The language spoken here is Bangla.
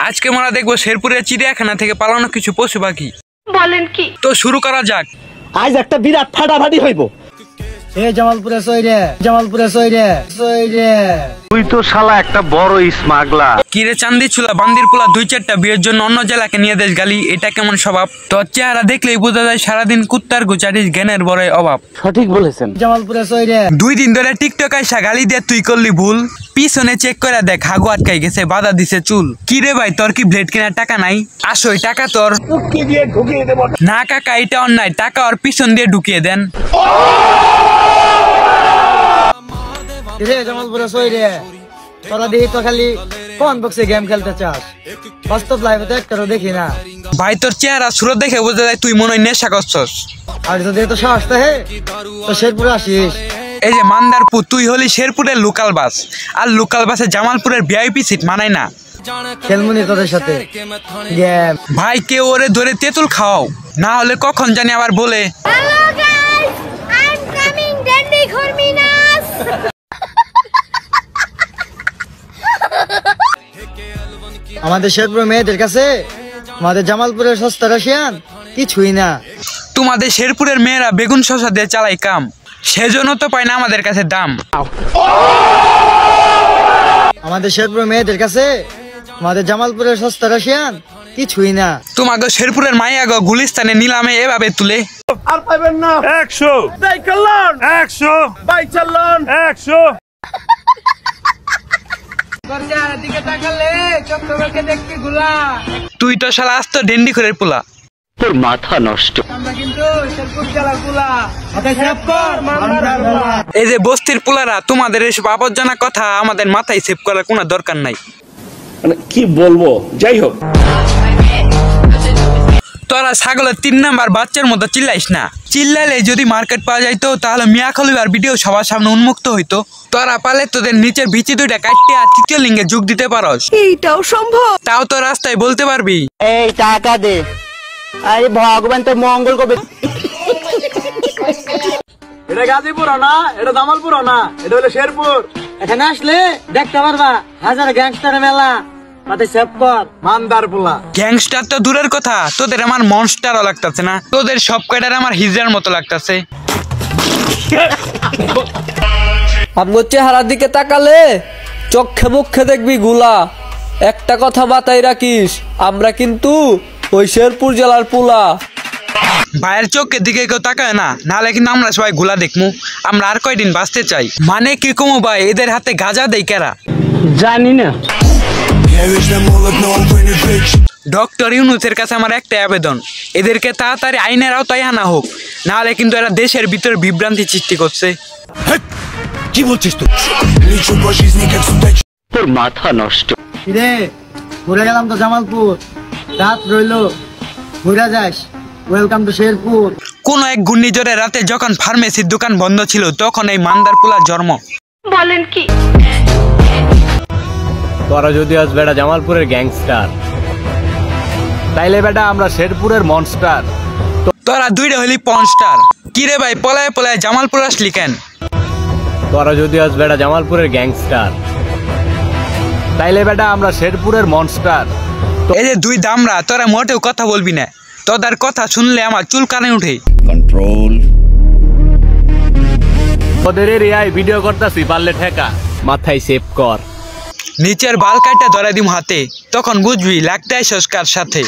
আজকে আমরা দেখবো শেরপুরের চিড়িয়াখানা থেকে পালানো কিছু পশু পাখি। বলেন কি? তো শুরু করা যাক। আজ একটা বিরাট ফাটাফাটি হইব। জামালপুরে তুই তো শালা একটা বড় স্মাগলার। কিরে চান্দি চুলা বান্দির পোলা 2-4টা বিয়ের জন্য অন্য জেলাকে নিয়ে দেশ গালি, এটা কেমন স্বভাব? তোর চেহারা দেখলেই বোঝা যায় সারাদিন কুত্তার গুচারিস, জ্ঞানের বড় অভাব। সঠিক বলেছেন। জামালপুরে 2 দিন ধরে টিকটক আইসা গালি দিয়ে তুই করলি ভুল। পিছনে চেক করে দেখ, হাগু আটকাই গেছে, বাধা দিছে চুল। কিরে ভাই তোর কি ব্লেড কেনার টাকা নাই? আসই টাকা তোর না কাকা, এটা অন্যায়, টাকা ওর পিছন দিয়ে ঢুকিয়ে দেন। জামালপুরে তোরা দেখি তো খালি কোন বক্সে গেম খেলতে চাস, বাস্তব লাইফে তো একটারও দেখি না। ভাই তোর চেহারা সুরত দেখে বোঝা যায় তুই মনে হয় নেশা করছস। আর যদি তো সাহস থাকে তো শেরপুরে আসিস। এই যে মান্দারপুর, তুই হলি শেরপুরের লোকাল বাস, আর লোকাল বাসে জামালপুরের ভিআইপি সিট মানায় না। খেলমুনি তোদের সাথে গেম। ভাই কেউ ওরে ধরে তেঁতুল খাওয়াও, না হলে কখন জানি আবার বলে আমাদের শেরপুরের মেয়েদের কাছে আমাদের জামালপুরের সস্তা রাশিয়ান কিছুই না। তোমাদের শেরপুরের মেয়েরা বেগুন শসা দিয়ে চালাই কাম, সেজন্য তো পায় না আমাদের কাছে দাম। আমাদের শেরপুরের মেয়েদের কাছে আমাদের জামালপুরের সস্তা রাশিয়ান কিছুই না। তোমাকে শেরপুরের মাইয়া গো গুলিস্তানে নিলামে এভাবে তুলে আর পাইবেন না 100 সাইকেলন 100 বাইক চালান 100। তুই তো শালা আস্ত ডেন্ডি করে পোলা, তোর মাথা নষ্ট। এই যে বস্তির পোলারা, তোমাদের এসব আবর্জনা কথা আমাদের মাথায় সেভ করার কোনো দরকার নাই। মানে কি বলবো, যাই হোক। তোরা ছাগলের 3 নাম্বার বাচ্চার মতো চিল্লাইস না। চিল্লাইলে যদি মার্কেট পাওয়া যাইতো তাহলে মিয়া খলিফার ভিডিও সবার সামনে উন্মুক্ত হইতো। তোরা পালে তোদের নিচের ভিচি 2টা কাটতে আর 3য় লিঙ্গে যোগ দিতে পারস। এইটাও সম্ভব? তাও তো রাস্তায় বলতে পারবি, এই টাকা দে, আরে ভগবান তোর মঙ্গল করবে। এটা গাজীপুর না, এটা জামালপুর না, এটা হলো শেরপুর। এখানে আসলে দেখতে পারবা হাজার গ্যাংস্টার মেলা। গ্যাংস্টার তো দূরের কথা, তোদের আমার মনস্টারও লাগতেছে না, তোদের সব কয়টার আমার হিজড়ার মতো লাগতেছে। আমগো চেহারার দিকে তাকালে চোখে মুখে দেখবি গুলা। একটা কথা মাথায় রাখিস, আমরা কিন্তু ওই শেরপুর জেলার পুলা। ভাইয়ের চোখের দিকে কেউ তাকায় না, নাহলে কিন্তু আমরা সবাই গুলা দেখমু। আমরা আর কয়দিন বাঁচতে চাই। মানে কি কমু ভাই, এদের হাতে গাঁজা দেই কেরা জানি না। ডক্টর ইউনূসের কাছে আমার একটা আবেদন, এদেরকে তাড়াতাড়ি আইনের আওতায় আনা হোক, নাহলে কিন্তু এরা দেশের ভিতরে বিভ্রান্তি সৃষ্টি করছে। কি বলছিস তুই? তোর মাথা নষ্ট। রে ঘুরে গেলাম তো জামালপুর, রাত রইলো, ঘুরে যাস। Welcome to Sherpur. কোন এক ঘূর্ণিঝড়ে রাতে যখন ফার্মেসির দোকান বন্ধ ছিল, তখন এই মান্দার পোলার জন্ম। বলেন কি? তোরা যদি আজ বেটা জামালপুরের গ্যাংস্টার, তাইলে বেটা আমরা শেরপুরের মনস্টার। তোরা 2টা হলি পনস্টার। কিরে ভাই পলায় পলায় জামালপুর আসলি কেন? তোরা যদি আজ বেটা জামালপুরের গ্যাংস্টার, তাইলে বেটা আমরা শেরপুরের মনস্টার। এই যে 2 দামরা, তোরা মোটেও কথা বলবি না, তোদের কথা শুনলে আমার চুল কানে উঠে। কন্ট্রোল। ওদের এরিয়ায় ভিডিও করতাছি, পারলে ঠেকা, মাথায় সেভ কর। নিচের বাল কাটটা ধরে দিম হাতে, তখন বুঝবি লাগতে আইসস কার সাথে।